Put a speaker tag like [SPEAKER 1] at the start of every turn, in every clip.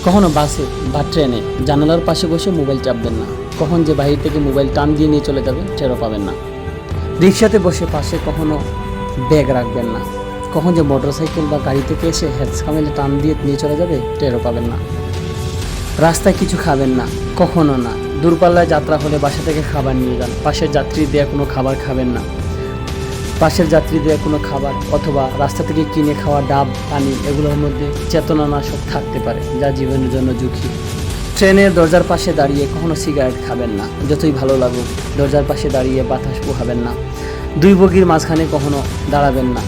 [SPEAKER 1] কখনো বাসে বা ট্রেনে জানালার পাশে বসে মোবাইল চাপবেন না। কখন যে বাহির থেকে মোবাইল টান দিয়ে নিয়ে চলে যাবে টেরও পাবেন না। রিক্সাতে বসে পাশে কখনো ব্যাগ রাখবেন না। কখন যে মোটরসাইকেল বা গাড়ি থেকে এসে হ্যান্ডস টান দিয়ে নিয়ে চলে যাবে টেরও পাবেন না। রাস্তায় কিছু খাবেন না, কখনো না। দূরপাল্লায় যাত্রা হলে বাসা থেকে খাবার নিয়ে যান। পাশের যাত্রী দেওয়া কোনো খাবার খাবেন না। পাশের যাত্রী দেওয়া কোনো খাবার অথবা রাস্তা থেকে কিনে খাওয়া ডাব, পানি এগুলোর মধ্যে চেতনানাশক থাকতে পারে, যা জীবনের জন্য ঝুঁকি। ট্রেনের দরজার পাশে দাঁড়িয়ে কখনো সিগারেট খাবেন না, যতই ভালো লাগুক। দরজার পাশে দাঁড়িয়ে বাতাস পোহাবেন না। দুই বগির মাঝখানে কখনো দাঁড়াবেন না।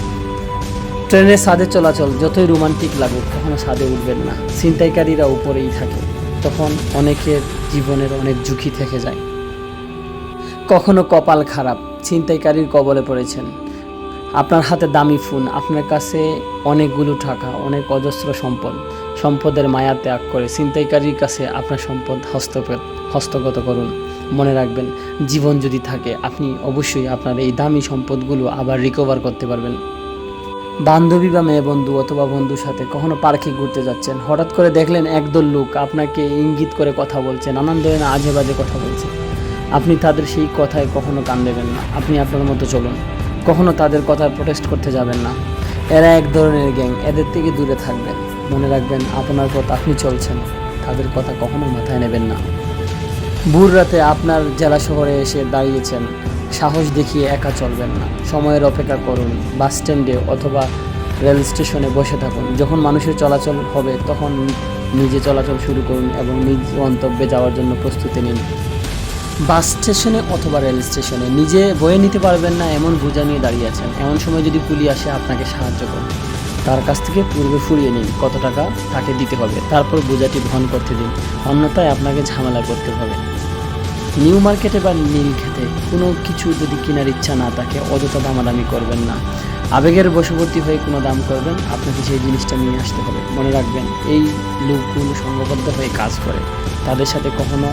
[SPEAKER 1] ট্রেনের ছাদে চলাচল যতই রোমান্টিক লাগুক, কখনো ছাদে উঠবেন না। ছিনতাইকারীরা উপরেই থাকে, তখন অনেকের জীবনের অনেক ঝুঁকি থেকে যায়। কখনো কপাল খারাপ, ছিনতাইকারীর কবলে পড়েছেন। আপনার হাতে দামি ফোন, আপনার কাছে অনেকগুলো টাকা, অনেক অজস্র সম্পদের মায়া ত্যাগ করে ছিনতাইকারীর কাছে আপনার সম্পদ হস্তগত করুন। মনে রাখবেন, জীবন যদি থাকে আপনি অবশ্যই আপনার এই দামি সম্পদগুলো আবার রিকভার করতে পারবেন। বান্ধবী বা মেয়ে বন্ধু অথবা বন্ধুর সাথে কখনো পার্কে ঘুরতে যাচ্ছেন, হঠাৎ করে দেখলেন একদল লোক আপনাকে ইঙ্গিত করে কথা বলছে, নানান ধরনের আজে বাজে কথা বলছে। আপনি তাদের সেই কথায় কখনো কান দেবেন না। আপনি আপনার মতো চলুন, কখনো তাদের কথার প্রোটেস্ট করতে যাবেন না। এরা এক ধরনের গ্যাং, এদের থেকে দূরে থাকবেন। মনে রাখবেন, আপনার পথ আপনি চলছেন, তাদের কথা কখনো মাথায় নেবেন না। ভোর রাতে আপনার জেলা শহরে এসে দাঁড়িয়েছেন, সাহস দেখিয়ে একা চলবেন না। সময়ের অপেক্ষা করুন। বাস স্ট্যান্ডে অথবা রেল স্টেশনে বসে থাকুন। যখন মানুষের চলাচল হবে তখন নিজে চলাচল শুরু করুন এবং নিজ গন্তব্যে যাওয়ার জন্য প্রস্তুতি নিন। বাস স্টেশনে অথবা রেল স্টেশনে নিজে বয়ে নিতে পারবেন না এমন বোঝা নিয়ে দাঁড়িয়ে আছেন, এমন সময় যদি কুলি আসে আপনাকে সাহায্য করুন। তার কাছ থেকে পূর্বে ফুরিয়ে নিন কত টাকা তাকে দিতে হবে, তারপর বোঝাটি বহন করতে দিন, অন্যথায় আপনাকে ঝামেলা করতে হবে। নিউ মার্কেটে বা নীলক্ষেতে কোনো কিছু যদি কেনার ইচ্ছা না থাকে অযথা দামাদামি করবেন না। আবেগের বশবর্তী হয়ে কোনো দাম করবেন, আপনাকে সেই জিনিসটা নিয়ে আসতে হবে। মনে রাখবেন, এই লোকগুলো সংঘবদ্ধ হয়ে কাজ করে, তাদের সাথে কখনো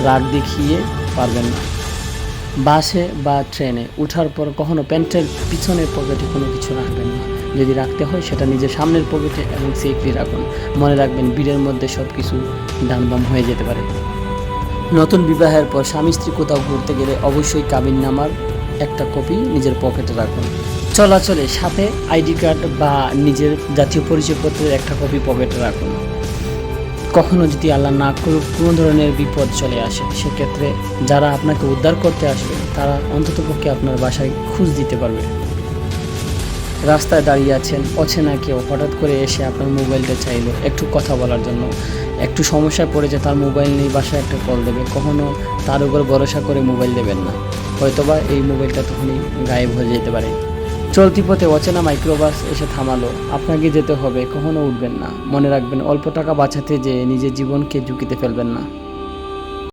[SPEAKER 1] রাগ দেখিয়ে পারবেন না। বাসে বা ট্রেনে ওঠার পর কখনো প্যান্টের পিছনের পকেটে কোনো কিছু রাখবেন না। যদি রাখতে হয় সেটা নিজের সামনের পকেটে এবং সেফলি রাখুন। মনে রাখবেন, ভিড়ের মধ্যে সব কিছু ডানবাম হয়ে যেতে পারে। নতুন বিবাহের পর স্বামী স্ত্রী কোথাও ঘুরতে গেলে অবশ্যই কাবিননামার একটা কপি নিজের পকেটে রাখুন। চলাচলে সাথে আইডি কার্ড বা নিজের জাতীয় পরিচয়পত্রের একটা কপি পকেটে রাখুন। কখনো যদি আল্লাহ না করুক কোনো ধরনের বিপদ চলে আসে, সেক্ষেত্রে যারা আপনাকে উদ্ধার করতে আসবে তারা অন্ততপক্ষে আপনার বাসায় খোঁজ দিতে পারবে। রাস্তায় দাঁড়িয়ে আছেন, অচেনা কেউ হঠাৎ করে এসে আপনার মোবাইলটা চাইলো একটু কথা বলার জন্য, একটু সমস্যায় পড়েছে, তার মোবাইল নেই, বাসায় একটা কল দেবে, কখনো তার উপর ভরসা করে মোবাইল দেবেন না। হয়তোবা এই মোবাইলটা তখনই গায়েব হয়ে যেতে পারে। চলতি পথে অচেনা মাইক্রোবাস এসে থামালো, আপনাকে যেতে হবে, কখনো উঠবেন না। মনে রাখবেন, অল্প টাকা বাঁচাতে যেয়ে নিজের জীবনকে ঝুঁকিতে ফেলবেন না।